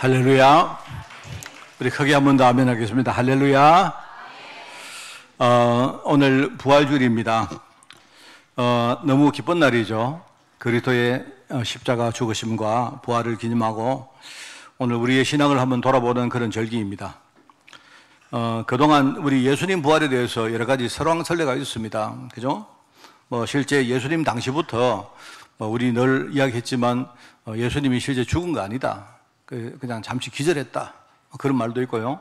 할렐루야. 우리 크게 한 번 더 아멘 하겠습니다. 할렐루야. 오늘 부활주일입니다. 너무 기쁜 날이죠. 그리스도의 십자가 죽으심과 부활을 기념하고 오늘 우리의 신앙을 한번 돌아보는 그런 절기입니다. 그동안 우리 예수님 부활에 대해서 여러 가지 설왕설래가 있습니다. 그죠? 실제 예수님 당시부터 우리 늘 이야기했지만 예수님이 실제 죽은 거 아니다. 그냥 잠시 기절했다. 그런 말도 있고요.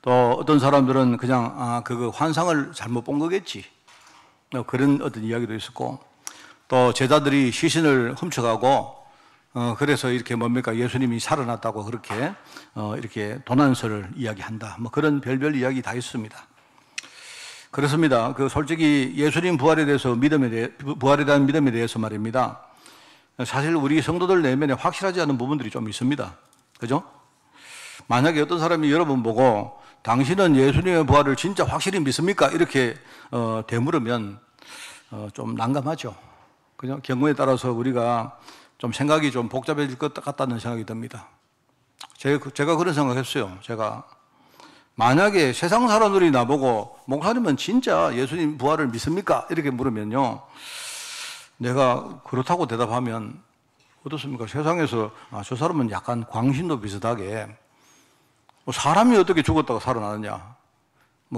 또 어떤 사람들은 그냥 그 환상을 잘못 본 거겠지. 그런 어떤 이야기도 있었고, 또 제자들이 시신을 훔쳐가고 그래서 이렇게 예수님이 살아났다고 그렇게 이렇게 도난설을 이야기한다. 그런 별별 이야기 다 있습니다. 그렇습니다. 솔직히 예수님 부활에 대해서 부활에 대한 믿음에 대해서 말입니다. 사실 우리 성도들 내면에 확실하지 않은 부분들이 좀 있습니다. 그죠? 만약에 어떤 사람이 여러분 보고 당신은 예수님의 부활을 진짜 확실히 믿습니까? 이렇게 되물으면 좀 난감하죠. 그죠? 경우에 따라서 우리가 좀 생각이 좀 복잡해질 것 같다는 생각이 듭니다. 제가 그런 생각했어요. 제가 만약에 세상 사람들이 나보고 목사님은 진짜 예수님 부활을 믿습니까? 이렇게 물으면요, 내가 그렇다고 대답하면 어떻습니까? 세상에서 저 사람은 약간 광신도 비슷하게 사람이 어떻게 죽었다가 살아나느냐,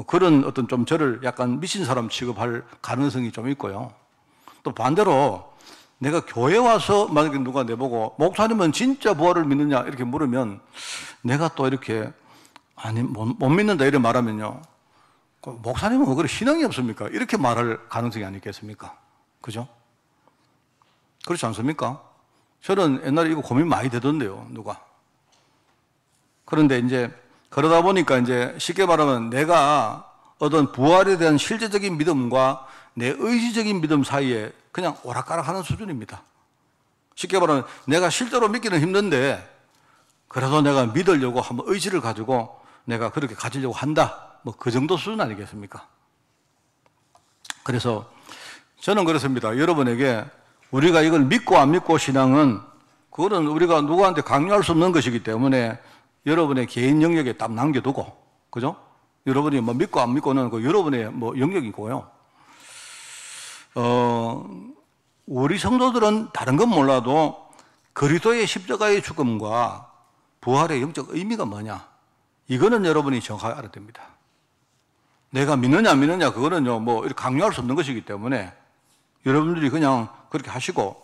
그런 어떤 좀 저를 약간 미친 사람 취급할 가능성이 좀 있고요. 또 반대로 내가 교회 와서 만약에 누가 내보고 목사님은 진짜 부활을 믿느냐 이렇게 물으면 내가 또 이렇게 아니 못 믿는다 이렇게 말하면요, 목사님은 왜 그래 신앙이 없습니까? 이렇게 말할 가능성이 아니겠습니까? 그죠? 그렇지 않습니까? 저는 옛날에 이거 고민 많이 되던데요, 누가. 그런데 이제 그러다 보니까 이제 쉽게 말하면 내가 어떤 부활에 대한 실제적인 믿음과 내 의지적인 믿음 사이에 그냥 오락가락 하는 수준입니다. 쉽게 말하면 내가 실제로 믿기는 힘든데 그래도 내가 믿으려고 한번 의지를 가지고 내가 그렇게 가지려고 한다. 그 정도 수준 아니겠습니까? 그래서 저는 그렇습니다. 여러분에게 우리가 이걸 믿고 안 믿고 신앙은 그거는 우리가 누구한테 강요할 수 없는 것이기 때문에 여러분의 개인 영역에 딱 남겨두고, 그죠? 여러분이 믿고 안 믿고는 여러분의 영역이고요. 우리 성도들은 다른 건 몰라도 그리스도의 십자가의 죽음과 부활의 영적 의미가 뭐냐, 이거는 여러분이 정확하게 알아야 됩니다. 내가 믿느냐 안 믿느냐 그거는요 이렇게 강요할 수 없는 것이기 때문에 여러분들이 그냥 그렇게 하시고,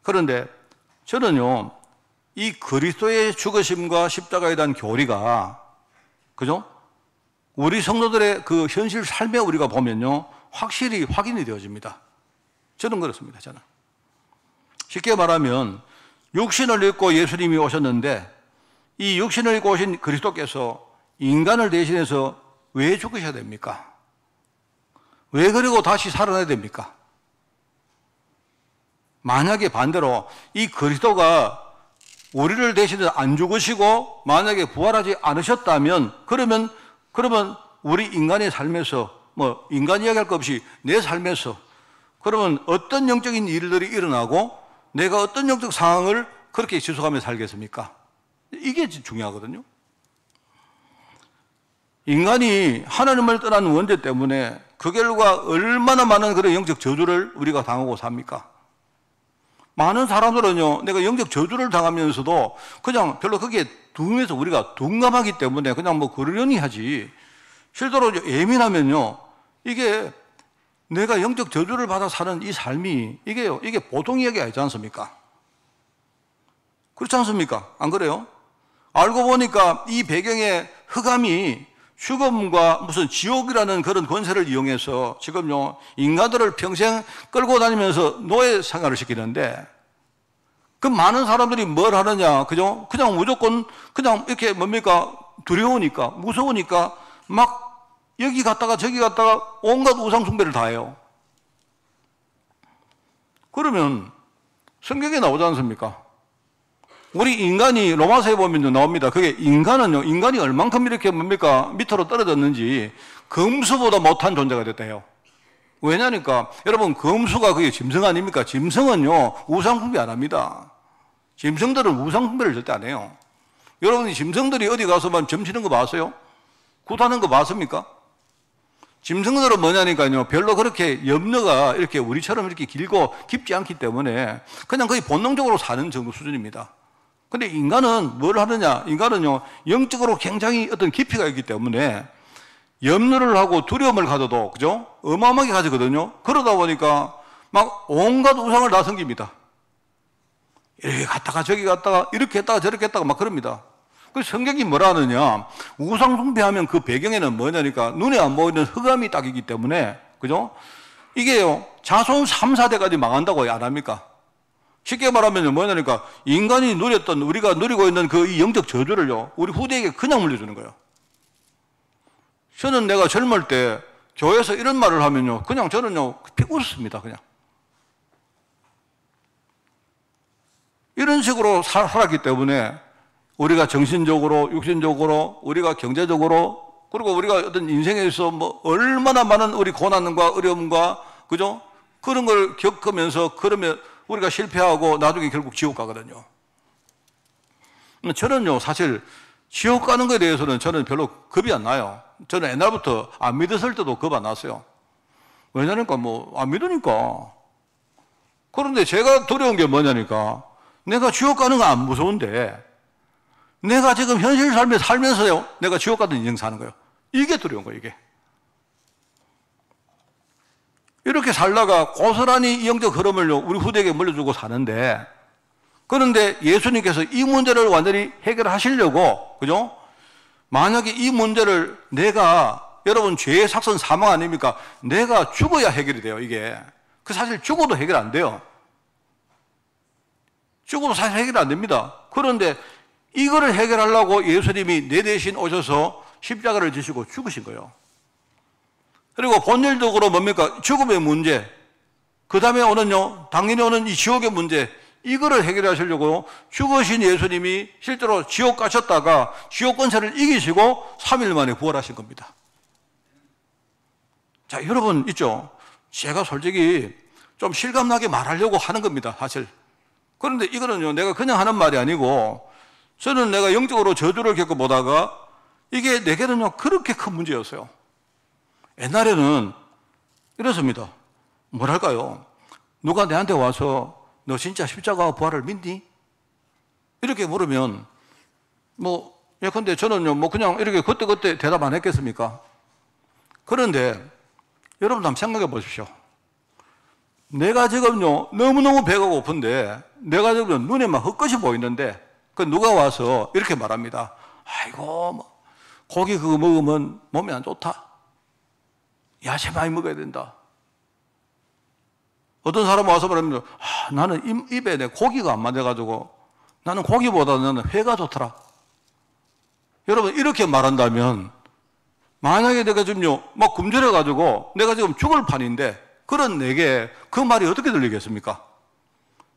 그런데 저는요 이 그리스도의 죽으심과 십자가에 대한 교리가, 그죠? 우리 성도들의 그 현실 삶에 우리가 보면요 확실히 확인이 되어집니다. 저는 그렇습니다. 저는 쉽게 말하면 육신을 입고 예수님이 오셨는데 이 육신을 입고 오신 그리스도께서 인간을 대신해서 왜 죽으셔야 됩니까? 왜 그리고 다시 살아나야 됩니까? 만약에 반대로 이 그리스도가 우리를 대신해서 안 죽으시고 만약에 부활하지 않으셨다면 그러면 우리 인간의 삶에서 인간 이야기할 것 없이 내 삶에서 그러면 어떤 영적인 일들이 일어나고 내가 어떤 영적 상황을 그렇게 지속하며 살겠습니까? 이게 중요하거든요. 인간이 하나님을 떠난 원죄 때문에 그 결과 얼마나 많은 그런 영적 저주를 우리가 당하고 삽니까? 많은 사람들은요, 내가 영적 저주를 당하면서도 그냥 별로 그게 둥에서 우리가 둔감하기 때문에 그냥 그러려니 하지, 실제로 예민하면요, 이게 내가 영적 저주를 받아 사는 이 삶이 이게 보통 이야기가 아니지 않습니까? 그렇지 않습니까? 안 그래요? 알고 보니까 이 배경에 흑암이 죽음과 무슨 지옥이라는 그런 권세를 이용해서 지금요 인간들을 평생 끌고 다니면서 노예 생활을 시키는데, 그 많은 사람들이 뭘 하느냐, 그죠? 그냥 무조건 그냥 이렇게 두려우니까 무서우니까 막 여기 갔다가 저기 갔다가 온갖 우상 숭배를 다 해요. 그러면 성경에 나오지 않습니까? 우리 인간이 로마서에 보면 나옵니다. 그게 인간이 얼만큼 이렇게 밑으로 떨어졌는지 금수보다 못한 존재가 됐다 해요. 왜냐니까 여러분, 금수가 그게 짐승 아닙니까? 짐승은요 우상 숭배 안 합니다. 짐승들은 우상 숭배를 절대 안 해요. 여러분이 짐승들이 어디 가서만 점치는 거 봤어요? 굿하는 거 봤습니까? 짐승들은 뭐냐니까요, 별로 그렇게 염려가 이렇게 우리처럼 이렇게 길고 깊지 않기 때문에 그냥 거의 본능적으로 사는 정도 수준입니다. 근데 인간은 뭘 하느냐? 인간은요, 영적으로 굉장히 어떤 깊이가 있기 때문에 염려를 하고 두려움을 가져도, 그죠? 어마어마하게 가지거든요. 그러다 보니까 막 온갖 우상을 다 섬깁니다. 이렇게 갔다가 저기 갔다가 이렇게 했다가 저렇게 했다가 막 그럽니다. 그 성경이 뭐라 하느냐? 우상 숭배하면 그 배경에는 뭐냐니까 눈에 안 보이는 흑암이 딱이기 때문에, 그죠? 이게요, 자손 3, 4대까지 망한다고 안 합니까? 쉽게 말하면 뭐냐니까 인간이 누렸던, 우리가 누리고 있는 그 이 영적 저주를요, 우리 후대에게 그냥 물려주는 거예요. 저는 내가 젊을 때 교회에서 이런 말을 하면요, 그냥 저는요, 웃습니다, 그냥. 이런 식으로 살았기 때문에 우리가 정신적으로, 육신적으로, 우리가 경제적으로, 그리고 우리가 어떤 인생에서 뭐 얼마나 많은 우리 고난과 어려움과, 그죠? 그런 걸 겪으면서 그러면 우리가 실패하고 나중에 결국 지옥 가거든요. 저는요, 사실 지옥 가는 거에 대해서는 저는 별로 겁이 안 나요. 저는 옛날부터 안 믿었을 때도 겁 안 났어요. 왜냐니까 뭐 안 믿으니까. 그런데 제가 두려운 게 뭐냐니까 내가 지옥 가는 거 안 무서운데 내가 지금 현실 삶에 살면서요, 내가 지옥 가는 인생 사는 거예요. 이게 두려운 거예요, 이게. 이렇게 살다가 고스란히 영적 흐름을 우리 후대에게 물려주고 사는데, 그런데 예수님께서 이 문제를 완전히 해결하시려고, 그죠? 만약에 이 문제를 내가, 여러분 죄의 삭선 사망 아닙니까? 내가 죽어야 해결이 돼요, 이게. 그 사실 죽어도 해결 안 돼요. 죽어도 사실 해결 안 됩니다. 그런데 이거를 해결하려고 예수님이 내 대신 오셔서 십자가를 지시고 죽으신 거예요. 그리고 본질적으로 뭡니까? 죽음의 문제, 그 다음에 오는요, 당연히 오는 이 지옥의 문제, 이거를 해결하시려고 죽으신 예수님이 실제로 지옥 가셨다가 지옥 권세를 이기시고 3일 만에 부활하신 겁니다. 자, 여러분 있죠? 제가 솔직히 좀 실감나게 말하려고 하는 겁니다, 사실. 그런데 이거는요, 내가 그냥 하는 말이 아니고, 저는 내가 영적으로 저주를 겪어보다가 이게 내게는요, 그렇게 큰 문제였어요. 옛날에는 이렇습니다. 뭐랄까요? 누가 내한테 와서 너 진짜 십자가와 부활을 믿니? 이렇게 물으면 뭐 예컨대 저는요, 뭐 그냥 이렇게 그때 대답 안 했겠습니까? 그런데 여러분 한번 생각해 보십시오. 내가 지금요, 너무너무 배가 고픈데 내가 지금 눈에 막 헛것이 보이는데 그 누가 와서 이렇게 말합니다. 아이고, 뭐 고기 그거 먹으면 몸에 안 좋다. 야채 많이 먹어야 된다. 어떤 사람 와서 말합니다. 나는 입에 내 고기가 안 맞아가지고 나는 고기보다는 회가 좋더라. 여러분 이렇게 말한다면 만약에 내가 지금요 막 굶주려가지고 내가 지금 죽을 판인데 그런 내게 그 말이 어떻게 들리겠습니까?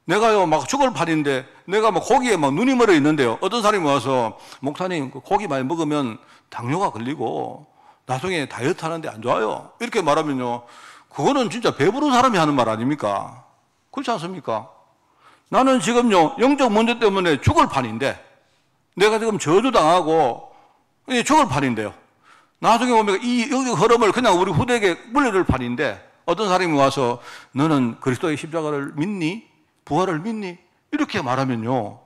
내가요 막 죽을 판인데 내가 막 고기에 막 눈이 멀어 있는데요, 어떤 사람이 와서 목사님 고기 많이 먹으면 당뇨가 걸리고 나중에 다이어트 하는데 안 좋아요, 이렇게 말하면요, 그거는 진짜 배부른 사람이 하는 말 아닙니까? 그렇지 않습니까? 나는 지금요 영적 문제 때문에 죽을 판인데 내가 지금 저주당하고 죽을 판인데요, 나중에 보면 이 영적 흐름을 그냥 우리 후대에게 물려줄 판인데 어떤 사람이 와서 너는 그리스도의 십자가를 믿니? 부활을 믿니? 이렇게 말하면요,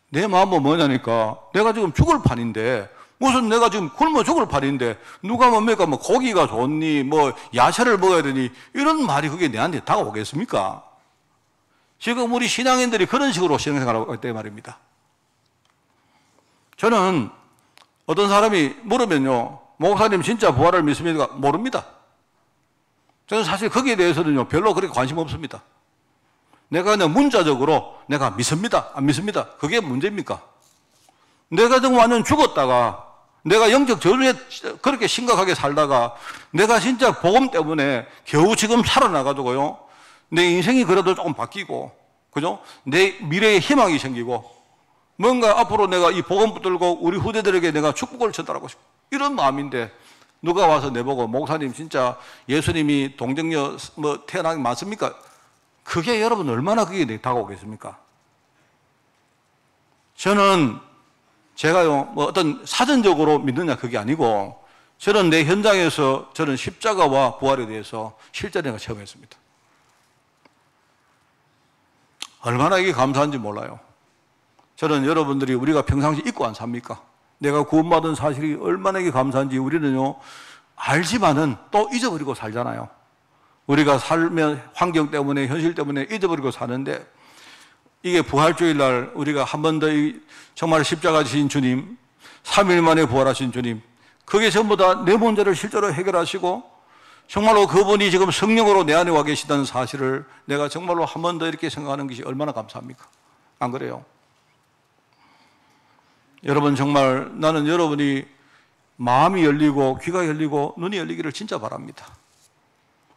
내 마음은 뭐냐니까 내가 지금 죽을 판인데, 무슨 내가 지금 굶어 죽을 판인데 누가 뭡니까 뭐 고기가 좋니 뭐 야채를 먹어야 되니 이런 말이 그게 내한테 다가오겠습니까? 지금 우리 신앙인들이 그런 식으로 신앙생활하고 있단 말입니다. 저는 어떤 사람이 물으면요, 목사님 진짜 부활을 믿습니까? 모릅니다. 저는 사실 거기에 대해서는요 별로 그렇게 관심 없습니다. 내가 그냥 문자적으로 내가 믿습니다, 안 믿습니다, 그게 문제입니까? 내가 지금 완전 죽었다가 내가 영적 저주에 그렇게 심각하게 살다가 내가 진짜 복음 때문에 겨우 지금 살아나가지고요, 내 인생이 그래도 조금 바뀌고, 그죠? 내 미래에 희망이 생기고 뭔가 앞으로 내가 이 복음 붙들고 우리 후대들에게 내가 축복을 전달하고 싶고 이런 마음인데 누가 와서 내보고 목사님 진짜 예수님이 동정녀 뭐 태어나기 맞습니까? 그게 여러분 얼마나 그게 다가오겠습니까? 저는 제가요, 뭐 어떤 사전적으로 믿느냐 그게 아니고 저는 내 현장에서 저는 십자가와 부활에 대해서 실제 내가 체험했습니다. 얼마나 이게 감사한지 몰라요. 저는 여러분들이 우리가 평상시 잊고 안 삽니까? 내가 구원받은 사실이 얼마나 이게 감사한지 우리는요, 알지만은 또 잊어버리고 살잖아요. 우리가 살면 환경 때문에, 현실 때문에 잊어버리고 사는데, 이게 부활주일 날 우리가 한 번 더 정말 십자가 지신 주님, 3일 만에 부활하신 주님, 그게 전부 다 내 문제를 실제로 해결하시고 정말로 그분이 지금 성령으로 내 안에 와 계시다는 사실을 내가 정말로 한 번 더 이렇게 생각하는 것이 얼마나 감사합니까? 안 그래요? 여러분, 정말 나는 여러분이 마음이 열리고 귀가 열리고 눈이 열리기를 진짜 바랍니다.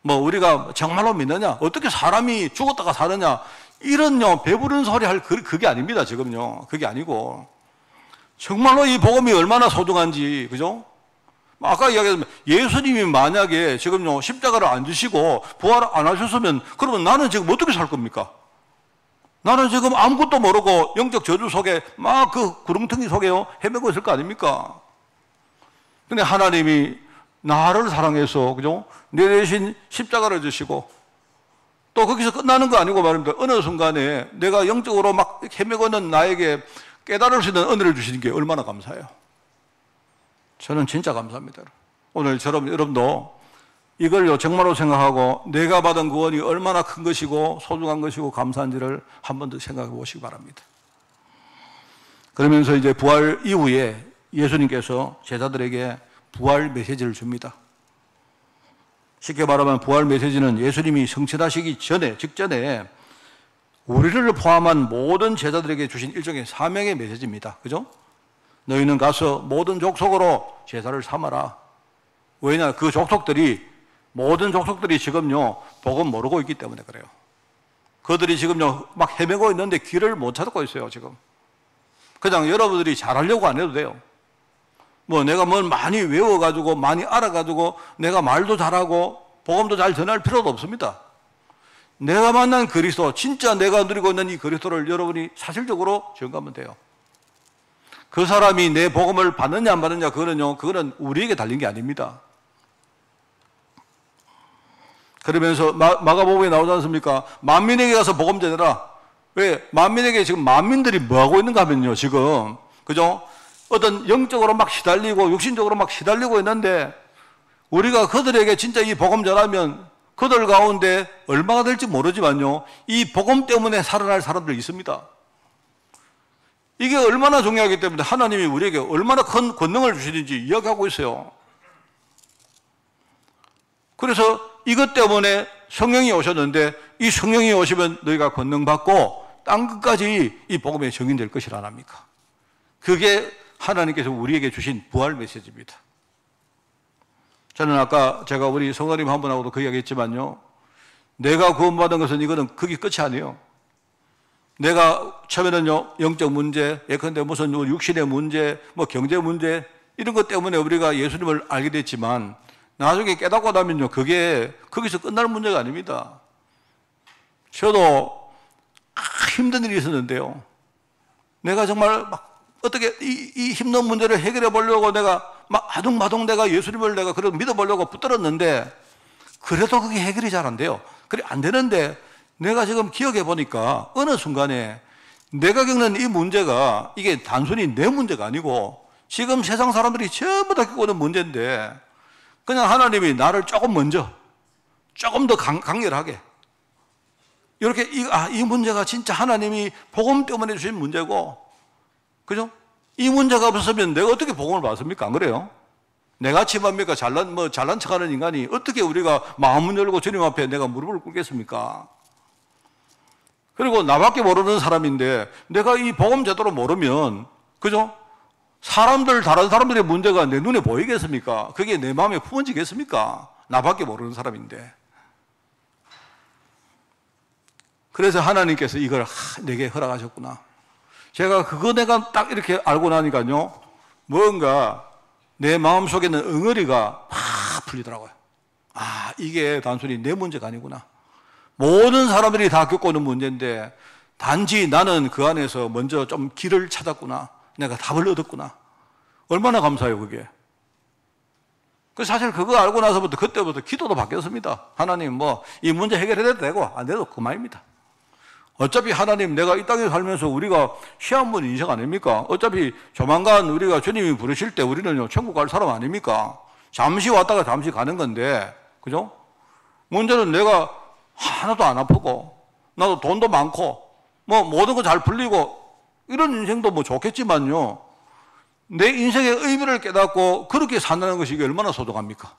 뭐 우리가 정말로 믿느냐? 어떻게 사람이 죽었다가 사느냐? 이런요 배부른 소리 할 그게 아닙니다. 지금요 그게 아니고 정말로 이 복음이 얼마나 소중한지, 그죠? 아까 이야기했지만 예수님이 만약에 지금요 십자가를 안 지시고 부활 안 하셨으면 그러면 나는 지금 어떻게 살 겁니까? 나는 지금 아무것도 모르고 영적 저주 속에 막 그 구렁텅이 속에요 헤매고 있을 거 아닙니까? 근데 하나님이 나를 사랑해서, 그죠? 내 대신 십자가를 지시고 또 거기서 끝나는 거 아니고 말입니다. 어느 순간에 내가 영적으로 막 헤매고 있는 나에게 깨달을 수 있는 은혜를 주시는 게 얼마나 감사해요. 저는 진짜 감사합니다. 오늘 여러분도 이걸요 정말로 생각하고 내가 받은 구원이 얼마나 큰 것이고 소중한 것이고 감사한지를 한 번 더 생각해 보시기 바랍니다. 그러면서 이제 부활 이후에 예수님께서 제자들에게 부활 메시지를 줍니다. 쉽게 말하면 부활 메시지는 예수님이 성취하시기 직전에 우리를 포함한 모든 제자들에게 주신 일종의 사명의 메시지입니다. 그죠? 너희는 가서 모든 족속으로 제사를 삼아라. 왜냐? 그 모든 족속들이 지금요, 복음 모르고 있기 때문에 그래요. 그들이 지금요, 막 헤매고 있는데 길을 못 찾고 있어요, 지금. 그냥 여러분들이 잘하려고 안 해도 돼요. 뭐 내가 뭘 많이 외워가지고, 많이 알아가지고, 내가 말도 잘하고, 복음도 잘 전할 필요도 없습니다. 내가 만난 그리스도, 진짜 내가 누리고 있는 이 그리스도를 여러분이 사실적으로 증거하면 돼요. 그 사람이 내 복음을 받느냐 안 받느냐 그거는 우리에게 달린 게 아닙니다. 그러면서 마가복음에 나오지 않습니까? 만민에게 가서 복음 전해라. 왜? 만민에게 지금 만민들이 뭐 하고 있는가 하면요, 지금. 그죠? 어떤 영적으로 막 시달리고 육신적으로 막 시달리고 있는데 우리가 그들에게 진짜 이 복음 전하면 그들 가운데 얼마가 될지 모르지만요, 이 복음 때문에 살아날 사람들이 있습니다. 이게 얼마나 중요하기 때문에 하나님이 우리에게 얼마나 큰 권능을 주시는지 이야기하고 있어요. 그래서 이것 때문에 성령이 오셨는데 이 성령이 오시면 너희가 권능 받고 땅 끝까지 이 복음의 증인될 것이라 합니까? 그게 하나님께서 우리에게 주신 부활 메시지입니다. 저는 아까 제가 우리 성도님 한 분하고도 그 이야기 했지만요, 내가 구원받은 것은 이거는 그게 끝이 아니에요. 내가 처음에는요, 영적 문제, 예컨대 무슨 육신의 문제, 뭐 경제 문제, 이런 것 때문에 우리가 예수님을 알게 됐지만, 나중에 깨닫고 나면요, 그게 거기서 끝날 문제가 아닙니다. 저도 힘든 일이 있었는데요, 내가 정말 막 어떻게 이 힘든 문제를 해결해 보려고 내가 막 아둥바둥 내가 예수님을 내가 그래도 믿어보려고 붙들었는데, 그래도 그게 해결이 잘 안 돼요. 그래, 안 되는데, 내가 지금 기억해 보니까 어느 순간에 내가 겪는 이 문제가 이게 단순히 내 문제가 아니고 지금 세상 사람들이 전부 다 겪고 있는 문제인데, 그냥 하나님이 나를 조금 더 강렬하게 이렇게 이 문제가 진짜 하나님이 복음 때문에 주신 문제고, 그죠? 이 문제가 없었으면 내가 어떻게 복음을 받습니까? 안 그래요? 내같이 뭡니까? 잘난 척하는 인간이 어떻게 우리가 마음을 열고 주님 앞에 내가 무릎을 꿇겠습니까? 그리고 나밖에 모르는 사람인데 내가 이 복음 제대로 모르면, 그죠? 다른 사람들의 문제가 내 눈에 보이겠습니까? 그게 내 마음에 품어지겠습니까? 나밖에 모르는 사람인데. 그래서 하나님께서 이걸 내게 허락하셨구나. 제가 내가 딱 이렇게 알고 나니까요, 뭔가 내 마음 속에는 응어리가 팍 풀리더라고요. 이게 단순히 내 문제가 아니구나. 모든 사람들이 다 겪고 있는 문제인데 단지 나는 그 안에서 먼저 좀 길을 찾았구나. 내가 답을 얻었구나. 얼마나 감사해요, 그게. 사실 그거 알고 나서부터 그때부터 기도도 바뀌었습니다. 하나님 이 문제 해결해도 되고 안 돼도 그만입니다. 어차피 하나님 내가 이 땅에 살면서 우리가 시한번 인생 아닙니까? 어차피 조만간 우리가 주님이 부르실 때 우리는 천국 갈 사람 아닙니까? 잠시 왔다가 잠시 가는 건데, 그죠? 문제는 내가 하나도 안 아프고, 나도 돈도 많고, 모든 거 잘 풀리고, 이런 인생도 좋겠지만요. 내 인생의 의미를 깨닫고 그렇게 산다는 것이 이게 얼마나 소중합니까?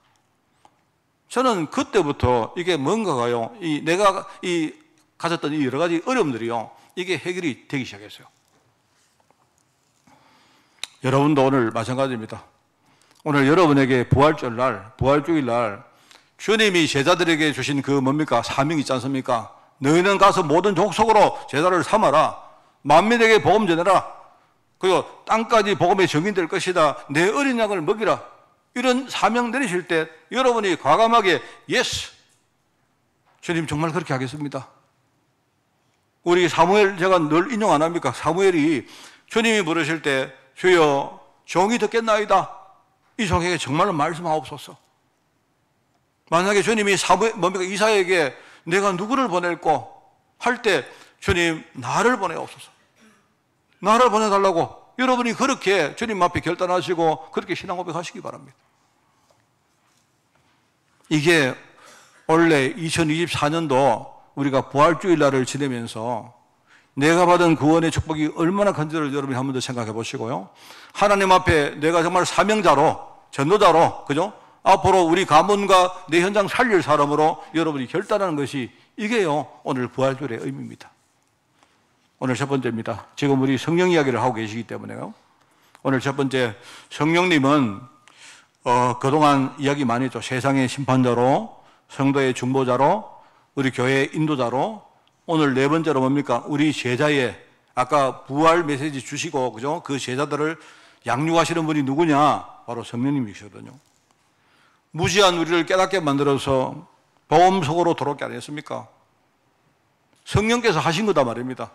저는 그때부터 이게 뭔가가요, 내가 가졌던 이 여러 가지 어려움들이요, 이게 해결이 되기 시작했어요. 여러분도 오늘 마찬가지입니다. 오늘 여러분에게 부활주일날 주님이 제자들에게 주신 그 뭡니까? 사명이 있지 않습니까? 너희는 가서 모든 족속으로 제자를 삼아라. 만민에게 복음 전해라. 그리고 땅까지 복음의 증인될 것이다. 내 어린 양을 먹이라. 이런 사명 내리실 때 여러분이 과감하게 예스, 주님 정말 그렇게 하겠습니다. 우리 사무엘 제가 늘 인용 안 합니까? 사무엘이 주님이 부르실 때 주여 종이 듣겠나이다. 이 종에게 정말로 말씀하옵소서. 만약에 주님이 이사야에게 내가 누구를 보낼꼬 할 때 주님 나를 보내옵소서. 나를 보내달라고 여러분이 그렇게 주님 앞에 결단하시고 그렇게 신앙 고백하시기 바랍니다. 이게 원래 2024년도 우리가 부활주일날을 지내면서 내가 받은 구원의 축복이 얼마나 큰지를 여러분이 한 번 더 생각해 보시고요. 하나님 앞에 내가 정말 사명자로, 전도자로, 그죠? 앞으로 우리 가문과 내 현장 살릴 사람으로 여러분이 결단하는 것이 이게요, 오늘 부활주일의 의미입니다. 오늘 첫 번째입니다. 지금 우리 성령 이야기를 하고 계시기 때문에요. 오늘 첫 번째, 성령님은 그동안 이야기 많이 했죠. 세상의 심판자로, 성도의 중보자로, 우리 교회의 인도자로, 오늘 네 번째로 뭡니까? 우리 제자의, 아까 부활 메시지 주시고, 그죠? 그 제자들을 양육하시는 분이 누구냐? 바로 성령님이시거든요. 무지한 우리를 깨닫게 만들어서 보험 속으로 들어오게 안 했습니까? 성령께서 하신 거다 말입니다.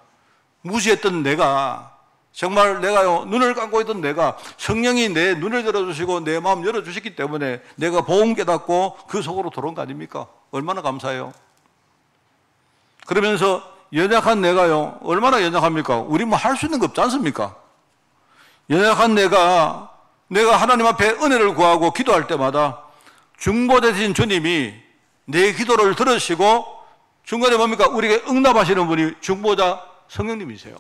무지했던 내가, 정말 내가요, 눈을 감고 있던 내가, 성령이 내 눈을 열어주시고 내 마음 열어주셨기 때문에 내가 보험 깨닫고 그 속으로 들어온 거 아닙니까? 얼마나 감사해요. 그러면서 연약한 내가요, 얼마나 연약합니까? 우리 할 수 있는 거 없지 않습니까? 연약한 내가 하나님 앞에 은혜를 구하고 기도할 때마다 중보되신 주님이 내 기도를 들으시고 중간에 뭡니까? 우리에게 응답하시는 분이 중보자 성령님이세요.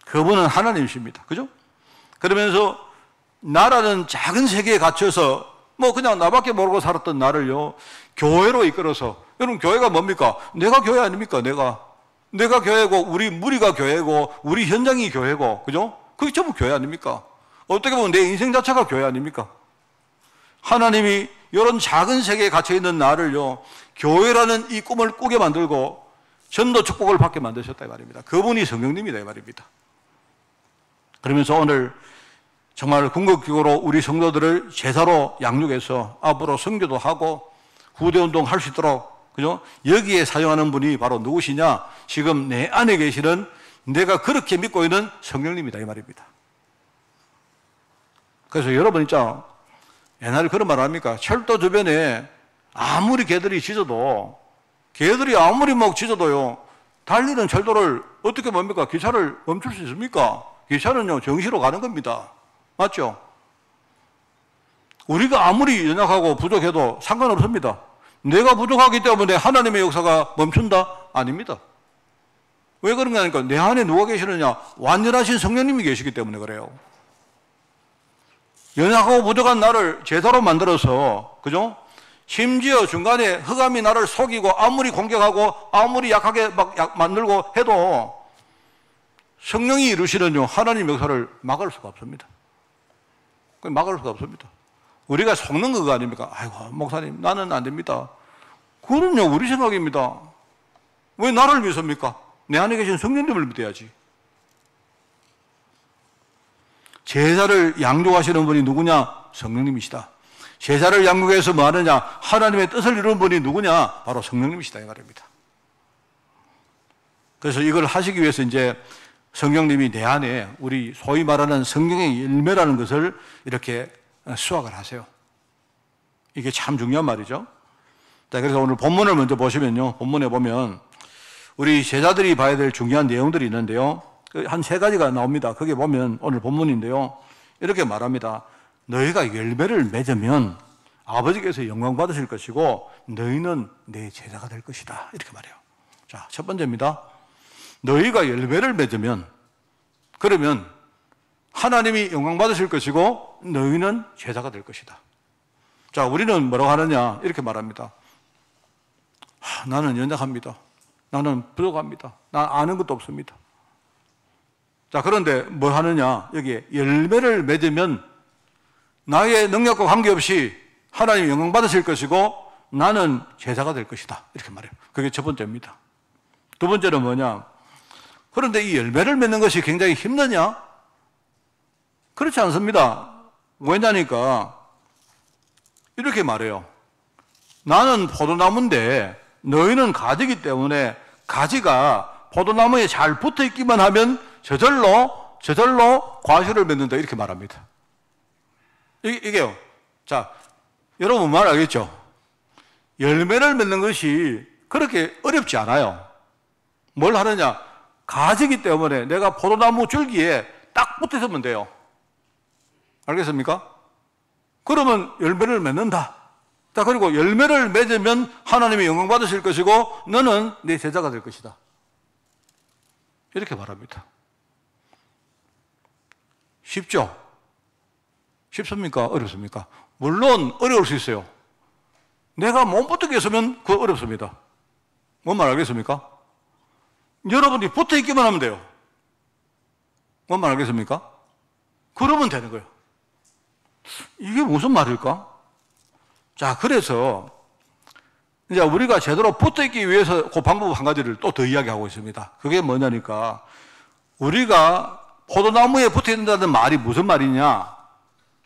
그분은 하나님이십니다. 그죠? 그러면서 나라는 작은 세계에 갇혀서 그냥 나밖에 모르고 살았던 나를요, 교회로 이끌어서, 여러분 교회가 뭡니까? 내가 교회 아닙니까? 내가 교회고 우리 무리가 교회고 우리 현장이 교회고, 그죠? 그게 전부 교회 아닙니까? 어떻게 보면 내 인생 자체가 교회 아닙니까? 하나님이 이런 작은 세계에 갇혀있는 나를요, 교회라는 이 꿈을 꾸게 만들고 전도 축복을 받게 만드셨다 이 말입니다. 그분이 성령님이다 이 말입니다. 그러면서 오늘 정말 궁극적으로 우리 성도들을 제사로 양육해서 앞으로 선교도 하고 후대운동 할 수 있도록, 그죠? 여기에 사용하는 분이 바로 누구시냐? 지금 내 안에 계시는, 내가 그렇게 믿고 있는 성령님이다 이 말입니다. 그래서 여러분 진짜 옛날에 그런 말 합니까? 철도 주변에 아무리 개들이 짖어도, 개들이 아무리 짖어도요, 달리는 철도를 어떻게 뭡니까? 기차를 멈출 수 있습니까? 기차는요, 정시로 가는 겁니다. 맞죠? 우리가 아무리 연약하고 부족해도 상관없습니다. 내가 부족하기 때문에 하나님의 역사가 멈춘다? 아닙니다. 왜 그런가 하니까 내 안에 누가 계시느냐? 완전하신 성령님이 계시기 때문에 그래요. 연약하고 부족한 나를 제사로 만들어서, 그죠? 심지어 중간에 흑암이 나를 속이고 아무리 공격하고 아무리 약하게 만들고 해도 성령이 이루시는 하나님 역사를 막을 수가 없습니다. 막을 수가 없습니다. 우리가 속는 거 아닙니까? 아이고, 목사님, 나는 안 됩니다. 그럼요, 우리 생각입니다. 왜 나를 믿습니까? 내 안에 계신 성령님을 믿어야지. 제사를 양육하시는 분이 누구냐? 성령님이시다. 제사를 양육해서 뭐 하느냐? 하나님의 뜻을 이루는 분이 누구냐? 바로 성령님이시다 이 말입니다. 그래서 이걸 하시기 위해서 이제 성령님이 내 안에 우리 소위 말하는 성령의 열매라는 것을 이렇게 수확을 하세요. 이게 참 중요한 말이죠. 자, 그래서 오늘 본문을 먼저 보시면요. 본문에 보면 우리 제자들이 봐야 될 중요한 내용들이 있는데요. 한 세 가지가 나옵니다. 거기에 보면 오늘 본문인데요. 이렇게 말합니다. 너희가 열매를 맺으면 아버지께서 영광 받으실 것이고 너희는 내 제자가 될 것이다. 이렇게 말해요. 자, 첫 번째입니다. 너희가 열매를 맺으면 그러면 하나님이 영광 받으실 것이고 너희는 제자가 될 것이다. 자, 우리는 뭐라고 하느냐 이렇게 말합니다. 나는 연약합니다. 나는 부족합니다. 난 아는 것도 없습니다. 자, 그런데 뭐 하느냐 여기에 열매를 맺으면 나의 능력과 관계없이 하나님 영광 받으실 것이고 나는 제자가 될 것이다. 이렇게 말해요. 그게 첫 번째입니다. 두 번째는 뭐냐? 그런데 이 열매를 맺는 것이 굉장히 힘드냐? 그렇지 않습니다. 왜냐니까 이렇게 말해요. 나는 포도나무인데 너희는 가지이기 때문에 가지가 포도나무에 잘 붙어 있기만 하면 저절로 과실을 맺는다. 이렇게 말합니다. 이게요. 자, 여러분 말 알겠죠? 열매를 맺는 것이 그렇게 어렵지 않아요. 뭘 하느냐? 가지기 때문에 내가 포도나무 줄기에 딱 붙어 있으면 돼요. 알겠습니까? 그러면 열매를 맺는다. 자, 그리고 열매를 맺으면 하나님이 영광 받으실 것이고 너는 내 제자가 될 것이다. 이렇게 말합니다. 쉽죠? 쉽습니까? 어렵습니까? 물론 어려울 수 있어요. 내가 몸부터 있으면 그거 어렵습니다. 뭔 말 알겠습니까? 여러분이 붙어 있기만 하면 돼요. 뭔 말 알겠습니까? 그러면 되는 거예요. 이게 무슨 말일까? 자, 그래서 이제 우리가 제대로 붙어 있기 위해서 그 방법 한 가지를 또 더 이야기하고 있습니다. 그게 뭐냐니까 우리가 포도나무에 붙어 있는다는 말이 무슨 말이냐?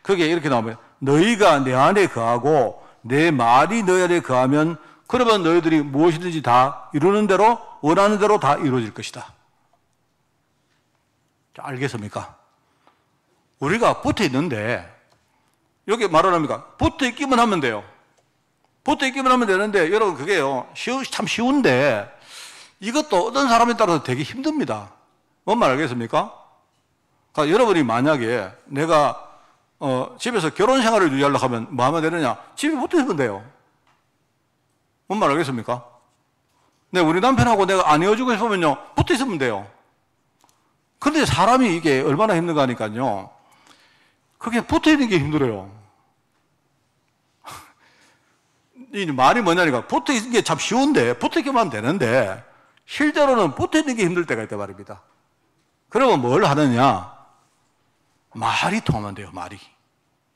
그게 이렇게 나오면 너희가 내 안에 거하고 내 말이 너희 안에 거하면 그러면 너희들이 무엇이든지 다 이루는 대로 원하는 대로 다 이루어질 것이다. 자, 알겠습니까? 우리가 붙어 있는데 여기 말하랍니까? 붙어 있기만 하면 돼요. 붙어 있기만 하면 되는데 여러분 그게요 참 쉬운데 이것도 어떤 사람에 따라서 되게 힘듭니다. 뭔 말 알겠습니까? 그러니까 여러분이 만약에 내가 집에서 결혼 생활을 유지하려고 하면 뭐 하면 되느냐? 집에 붙어 있으면 돼요. 뭔 말 알겠습니까? 네, 우리 남편하고 내가 안 헤어지고 싶으면요 붙어 있으면 돼요. 그런데 사람이 이게 얼마나 힘든가 하니까요 그게 붙어 있는 게 힘들어요. 이 말이 뭐냐니까 붙어 있는 게 참 쉬운데 붙어 있기만 하면 되는데 실제로는 붙어 있는 게 힘들 때가 있단 말입니다. 그러면 뭘 하느냐? 말이 통하면 돼요. 말이.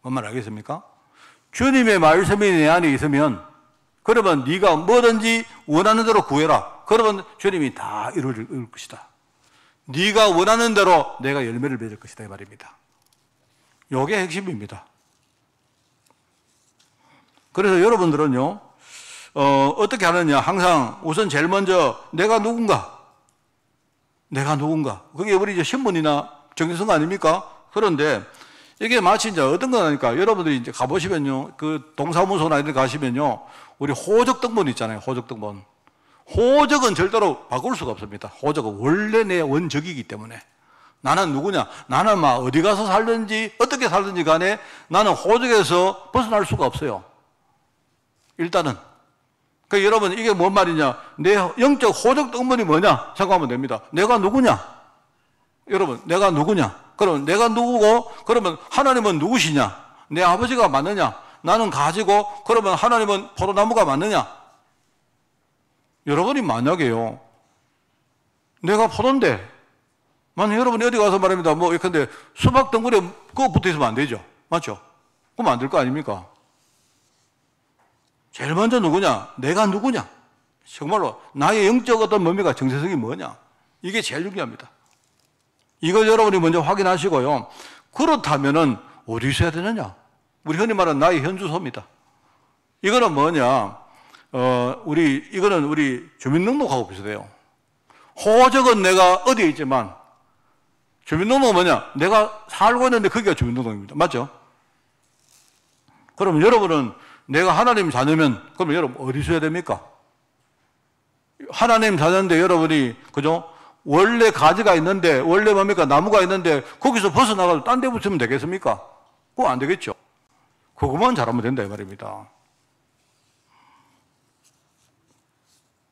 뭔 말 알겠습니까? 주님의 말씀이 내 안에 있으면 그러면 네가 뭐든지 원하는 대로 구해라. 그러면 주님이 다 이룰 것이다. 네가 원하는 대로 내가 열매를 맺을 것이다 이 말입니다. 이게 핵심입니다. 그래서 여러분들은요 어떻게 하느냐? 항상 우선 제일 먼저 내가 누군가 그게 우리 이제 신분이나 정체성 아닙니까? 그런데 이게 마치 이제 어떤 거냐니까 여러분들이 이제 가보시면요 그 동사무소나 이런 데 가시면요 우리 호적 등본 있잖아요. 호적 등본. 호적은 절대로 바꿀 수가 없습니다. 호적은 원래 내 원적이기 때문에 나는 누구냐? 나는 막 어디 가서 살든지 어떻게 살든지 간에 나는 호적에서 벗어날 수가 없어요. 일단은. 그러니까 여러분 이게 뭔 말이냐? 내 영적 호적 등본이 뭐냐? 생각하면 됩니다. 내가 누구냐? 여러분 내가 누구냐? 그러면 내가 누구고 그러면 하나님은 누구시냐? 내 아버지가 맞느냐? 나는 가지고 그러면 하나님은 포도나무가 맞느냐? 여러분이 만약에요 내가 포도인데 만약 여러분이 어디 가서 말합니다 뭐 예컨대 수박 덩굴에 그거 붙어 있으면 안 되죠. 맞죠? 그럼 안 될 거 아닙니까? 제일 먼저 누구냐? 내가 누구냐? 정말로 나의 영적 어떤 몸이가 정체성이 뭐냐? 이게 제일 중요합니다. 이걸 여러분이 먼저 확인하시고요. 그렇다면은 어디 있어야 되느냐? 우리 흔히 말하는 나의 현주소입니다. 이거는 뭐냐? 이거는 우리 주민등록하고 비슷해요. 호적은 내가 어디에 있지만 주민등록은 뭐냐? 내가 살고 있는데 거기가 주민등록입니다. 맞죠? 그럼 여러분은 내가 하나님 자녀면 그러면 여러분 어디 있어야 됩니까? 하나님 자녀인데 여러분이 그죠? 원래 가지가 있는데 원래 뭡니까? 나무가 있는데 거기서 벗어나가서 딴 데 붙이면 되겠습니까? 그거 안 되겠죠. 그것만 잘하면 된다 이 말입니다.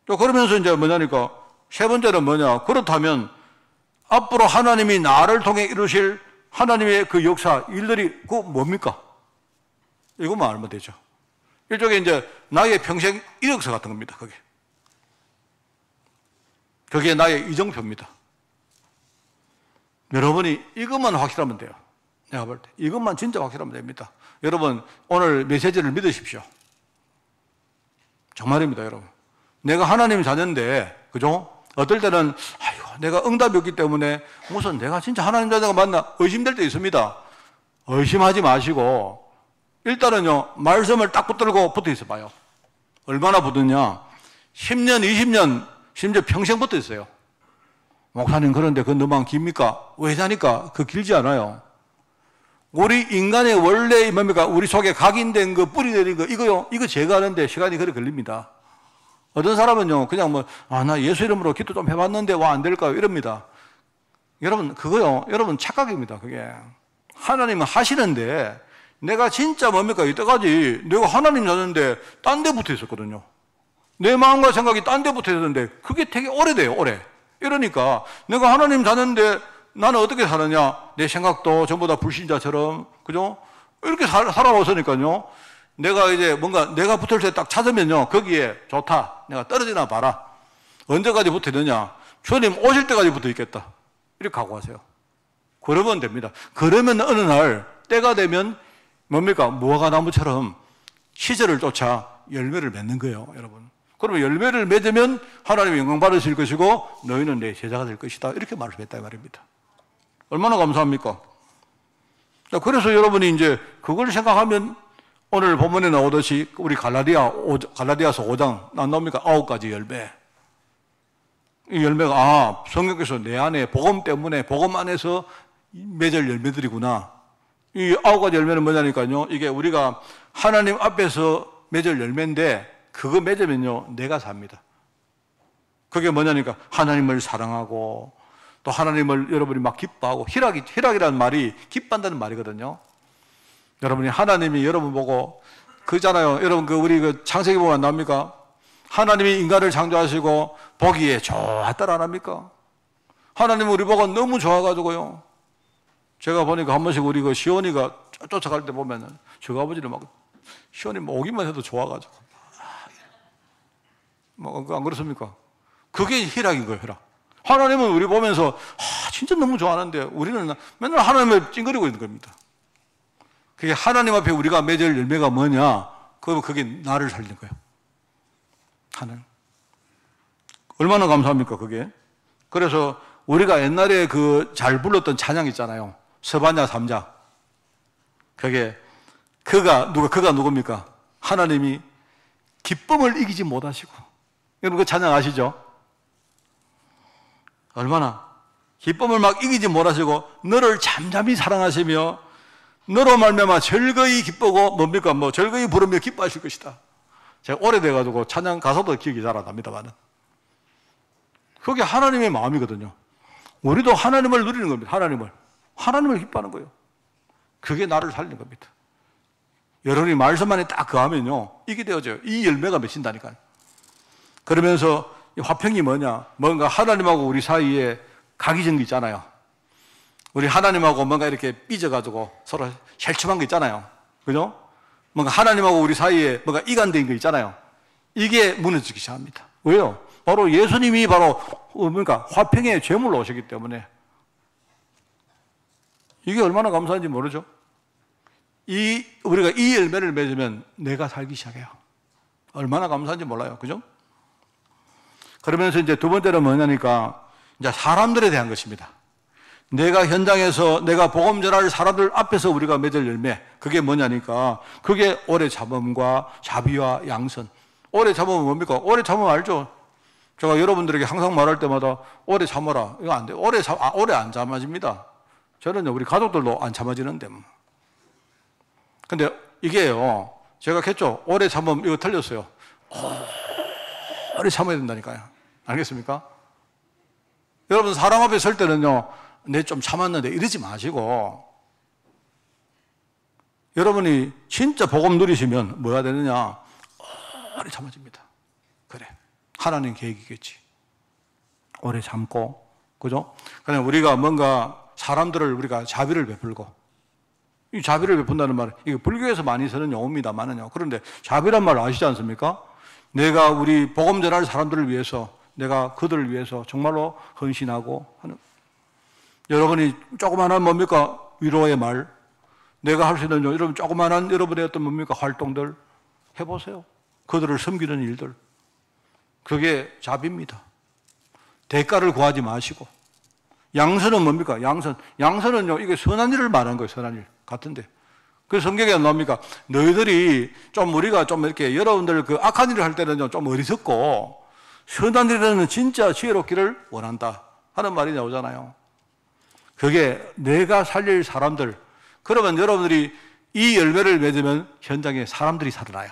또 그러면서 이제 뭐냐니까 세 번째는 뭐냐? 그렇다면 앞으로 하나님이 나를 통해 이루실 하나님의 그 역사 일들이 그 뭡니까? 이것만 알면 되죠. 일종의 이제 나의 평생 이력서 같은 겁니다. 그게 나의 이정표입니다. 여러분이 이것만 확실하면 돼요. 내가 볼 때 이것만 진짜 확실하면 됩니다. 여러분 오늘 메시지를 믿으십시오. 정말입니다, 여러분. 내가 하나님 자녀인데, 그죠? 어떨 때는 아이고 내가 응답이 없기 때문에 무슨 내가 진짜 하나님 자녀가 맞나 의심될 때 있습니다. 의심하지 마시고 일단은요 말씀을 딱 붙들고 붙어 있어 봐요. 얼마나 붙었냐? 10년, 20년, 심지어 평생 붙어 있어요. 목사님 그런데 그건 너무 깁니까? 왜 자니까? 그 길지 않아요. 우리 인간의 원래 뭡니까? 우리 속에 각인된 거 뿌리 내린 거 이거요. 이거 제거하는데 시간이 그래 걸립니다. 어떤 사람은요 그냥 나 예수 이름으로 기도 좀 해봤는데 와 안 될까요? 이럽니다. 여러분 그거요 여러분 착각입니다. 그게 하나님은 하시는데 내가 진짜 뭡니까? 이때까지 내가 하나님 자는데 딴 데 붙어 있었거든요. 내 마음과 생각이 딴 데 붙어 있었는데 그게 되게 오래돼요. 오래. 이러니까 내가 하나님 자는데 나는 어떻게 사느냐? 내 생각도 전부 다 불신자처럼 그죠? 이렇게 살아왔으니까요. 내가 이제 뭔가 내가 붙을 때 딱 찾으면요 거기에 좋다 내가 떨어지나 봐라. 언제까지 붙어 있느냐? 주님 오실 때까지 붙어 있겠다 이렇게 각오하세요. 그러면 됩니다. 그러면 어느 날 때가 되면 뭡니까? 무화과 나무처럼 시절을 쫓아 열매를 맺는 거예요, 여러분. 그러면 열매를 맺으면 하나님의 영광 받으실 것이고 너희는 내 제자가 될 것이다 이렇게 말씀했다 이 말입니다. 얼마나 감사합니까? 그래서 여러분이 이제 그걸 생각하면 오늘 본문에 나오듯이 우리 갈라디아서 5장 안 나옵니까? 9가지 열매. 이 열매가 성경께서 내 안에 복음 때문에 복음 안에서 맺을 열매들이구나. 이 9가지 열매는 뭐냐니까요. 이게 우리가 하나님 앞에서 맺을 열매인데 그거 맺으면요 내가 삽니다. 그게 뭐냐니까 하나님을 사랑하고 또 하나님을 여러분이 막 기뻐하고 희락이라는 말이 기뻐한다는 말이거든요. 여러분이 하나님이 여러분 보고 그잖아요. 여러분 우리 창세기 보면 안 나옵니까? 하나님이 인간을 창조하시고 보기에 좋았더라 안 합니까? 하나님은 우리 보고 너무 좋아가지고요. 제가 보니까 한 번씩 우리 시온이가 쫓아갈 때 보면은 저 아버지를 막 시온이 오기만 해도 좋아가지고 안 그렇습니까? 그게 희락인 거예요, 희락. 하나님은 우리 보면서 진짜 너무 좋아하는데 우리는 맨날 하나님을 찡그리고 있는 겁니다. 그게 하나님 앞에 우리가 맺을 열매가 뭐냐? 그러면 그게 나를 살리는 거예요. 하나님. 얼마나 감사합니까, 그게? 그래서 우리가 옛날에 잘 불렀던 찬양 있잖아요. 서반야 3자. 그가 누굽니까? 하나님이 기쁨을 이기지 못하시고. 여러분 그 찬양 아시죠? 얼마나 기쁨을 막 이기지 못하시고 너를 잠잠히 사랑하시며 너로 말미암아 즐거이 기쁘고 뭡니까? 즐거이 부르며 기뻐하실 것이다. 제가 오래돼가지고 찬양 가사도 기억이 잘 안 납니다만은 그게 하나님의 마음이거든요. 우리도 하나님을 누리는 겁니다. 하나님을 기뻐하는 거예요. 그게 나를 살리는 겁니다. 여러분이 말씀 안에 딱 거하면요 이게 되어져요. 이 열매가 맺힌다니까요. 그러면서 이 화평이 뭐냐? 뭔가 하나님하고 우리 사이에 각이전 게 있잖아요. 우리 하나님하고 뭔가 이렇게 삐져가지고 서로 혈침한 거 있잖아요. 그죠? 뭔가 하나님하고 우리 사이에 뭔가 이간된 거 있잖아요. 이게 무너지기 시작합니다. 왜요? 바로 예수님이 화평의 제물로 오셨기 때문에. 이게 얼마나 감사한지 모르죠? 우리가 이 열매를 맺으면 내가 살기 시작해요. 얼마나 감사한지 몰라요. 그죠? 그러면서 이제 두 번째는 뭐냐니까 이제 사람들에 대한 것입니다. 내가 현장에서 내가 복음 전할 사람들 앞에서 우리가 맺을 열매 그게 뭐냐니까 그게 오래 참음과 자비와 양선. 오래 참음은 뭡니까? 오래 참음 알죠? 제가 여러분들에게 항상 말할 때마다 오래 참아라. 이거 안 돼. 오래 안 참아집니다. 저는 우리 가족들도 안 참아지는데. 근데 이게요, 제가 했죠. 오래 참으면 이거 틀렸어요. 오래 참아야 된다니까요. 알겠습니까? 여러분, 사람 앞에 설 때는요, 내 좀 참았는데 이러지 마시고, 여러분이 진짜 복음 누리시면 뭐가 되느냐? 오래 참아집니다. 그래. 하나님 계획이겠지. 오래 참고, 그죠? 그냥 우리가 뭔가 사람들을 우리가 자비를 베풀고, 이 자비를 베푼다는 말은, 이게 불교에서 많이 쓰는 용어입니다만은요. 그런데 자비란 말 아시지 않습니까? 내가 우리 복음 전할 사람들을 위해서, 내가 그들을 위해서 정말로 헌신하고 하는. 여러분이 조그마한 뭡니까? 위로의 말. 내가 할 수 있는 여러분 조그마한 여러분의 어떤 뭡니까? 활동들 해보세요. 그들을 섬기는 일들. 그게 자비입니다. 대가를 구하지 마시고. 양선은 뭡니까? 양선은요, 이게 선한 일을 말하는 거예요. 선한 일. 같은데. 그 성경에 안 나옵니까? 너희들이 좀 우리가 좀 이렇게 여러분들 그 악한 일을 할 때는 좀 어리석고 선한 일에는 진짜 지혜롭기를 원한다 하는 말이 나오잖아요. 그게 내가 살릴 사람들. 그러면 여러분들이 이 열매를 맺으면 현장에 사람들이 살아나요.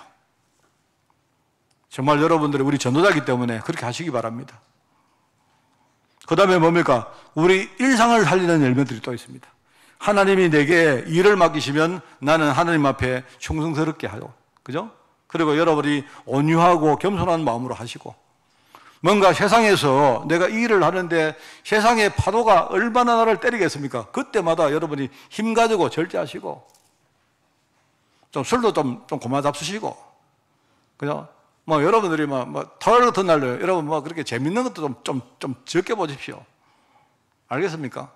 정말 여러분들이 우리 전도자이기 때문에 그렇게 하시기 바랍니다. 그 다음에 뭡니까? 우리 일상을 살리는 열매들이 또 있습니다. 하나님이 내게 일을 맡기시면 나는 하나님 앞에 충성스럽게 하고, 그죠? 그리고 여러분이 온유하고 겸손한 마음으로 하시고, 뭔가 세상에서 내가 이 일을 하는데 세상의 파도가 얼마나 나를 때리겠습니까? 그때마다 여러분이 힘 가지고 절제하시고, 좀 술도 좀 고마 잡수시고, 그죠? 뭐 여러분들이 토요일 같은 날로 여러분 그렇게 재밌는 것도 좀 적게 보십시오. 알겠습니까?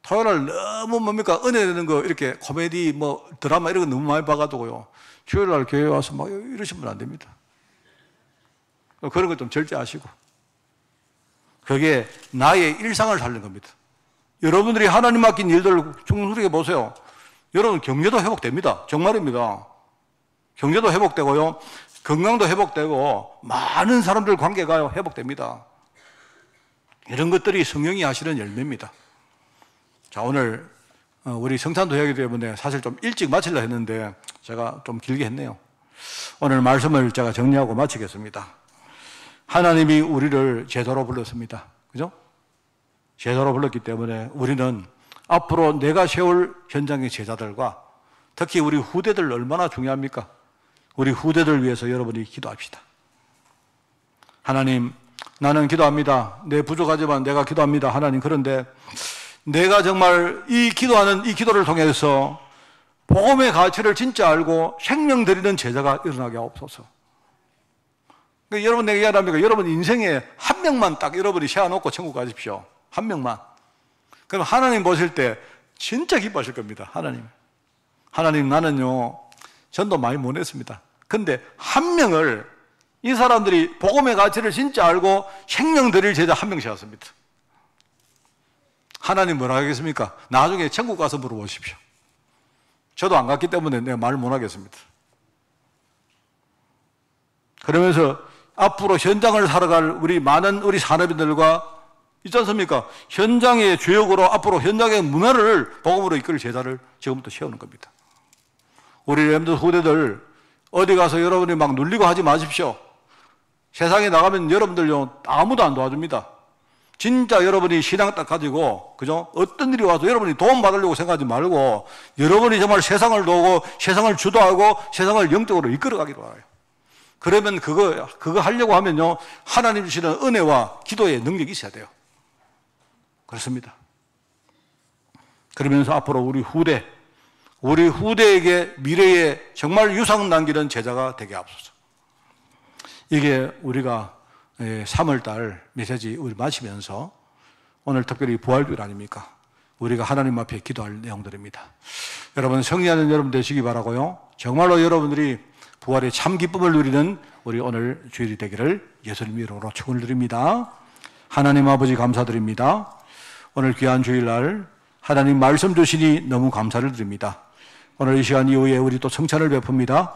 토요일 날 너무 뭡니까? 은혜 되는 거 이렇게 코미디 드라마 이런 거 너무 많이 봐가지고요. 주일 날 교회 와서 이러시면 안 됩니다. 그런 거 좀 절제하시고. 그게 나의 일상을 살리는 겁니다. 여러분들이 하나님 맡긴 일들을 충성스럽게 보세요. 여러분 경제도 회복됩니다. 정말입니다. 경제도 회복되고요. 건강도 회복되고 많은 사람들 관계가 회복됩니다. 이런 것들이 성령이 하시는 열매입니다. 자, 오늘 우리 성찬도회하기 때문에 사실 좀 일찍 마치려 했는데 제가 좀 길게 했네요. 오늘 말씀을 제가 정리하고 마치겠습니다. 하나님이 우리를 제자로 불렀습니다. 그죠? 제자로 불렀기 때문에 우리는 앞으로 내가 세울 현장의 제자들과 특히 우리 후대들 얼마나 중요합니까? 우리 후대들 위해서 여러분이 기도합시다. 하나님, 나는 기도합니다. 내 부족하지만 내가 기도합니다. 하나님, 그런데 내가 정말 이 기도하는 이 기도를 통해서 복음의 가치를 진짜 알고 생명 드리는 제자가 일어나게 하옵소서. 그러니까 여러분 내가 얘기합니까? 여러분 인생에 한 명만 딱 여러분이 세워놓고 천국 가십시오. 한 명만. 그럼 하나님 보실 때 진짜 기뻐하실 겁니다. 하나님 나는요 전도 많이 못 했습니다. 근데 한 명을 이 사람들이 복음의 가치를 진짜 알고 생명 드릴 제자 한 명 세웠습니다. 하나님 뭐라 하겠습니까? 나중에 천국 가서 물어보십시오. 저도 안 갔기 때문에 내가 말을 못 하겠습니다. 그러면서 앞으로 현장을 살아갈 우리 많은 우리 산업인들과 있지 않습니까? 현장의 주역으로 앞으로 현장의 문화를 복음으로 이끌 제자를 지금부터 세우는 겁니다. 우리 렘드 후대들 어디 가서 여러분이 막 눌리고 하지 마십시오. 세상에 나가면 여러분들요 아무도 안 도와줍니다. 진짜 여러분이 신앙 딱 가지고, 그죠? 어떤 일이 와도 여러분이 도움 받으려고 생각하지 말고 여러분이 정말 세상을 도우고 세상을 주도하고 세상을 영적으로 이끌어가기로 하요. 그러면 그거 하려고 하면요 하나님 주시는 은혜와 기도의 능력이 있어야 돼요. 그렇습니다. 그러면서 앞으로 우리 후대에게 미래에 정말 유산 남기는 제자가 되게 하옵소서. 이게 우리가 3월달 메시지 우리 마치면서 오늘 특별히 부활주일 아닙니까? 우리가 하나님 앞에 기도할 내용들입니다. 여러분 승리하는 여러분 되시기 바라고요. 정말로 여러분들이 부활의 참 기쁨을 누리는 우리 오늘 주일이 되기를 예수님 이름으로 축원을 드립니다. 하나님 아버지 감사드립니다. 오늘 귀한 주일날 하나님 말씀 주시니 너무 감사를 드립니다. 오늘 이 시간 이후에 우리 또 성찬을 베풉니다.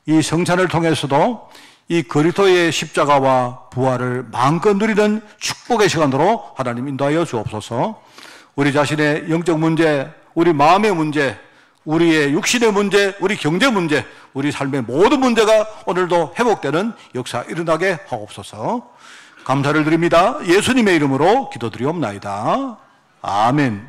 이 성찬을 통해서도 이 그리스도의 십자가와 부활을 마음껏 누리는 축복의 시간으로 하나님 인도하여 주옵소서. 우리 자신의 영적 문제, 우리 마음의 문제, 우리의 육신의 문제, 우리 경제 문제, 우리 삶의 모든 문제가 오늘도 회복되는 역사 일어나게 하옵소서. 감사를 드립니다. 예수님의 이름으로 기도드리옵나이다. 아멘.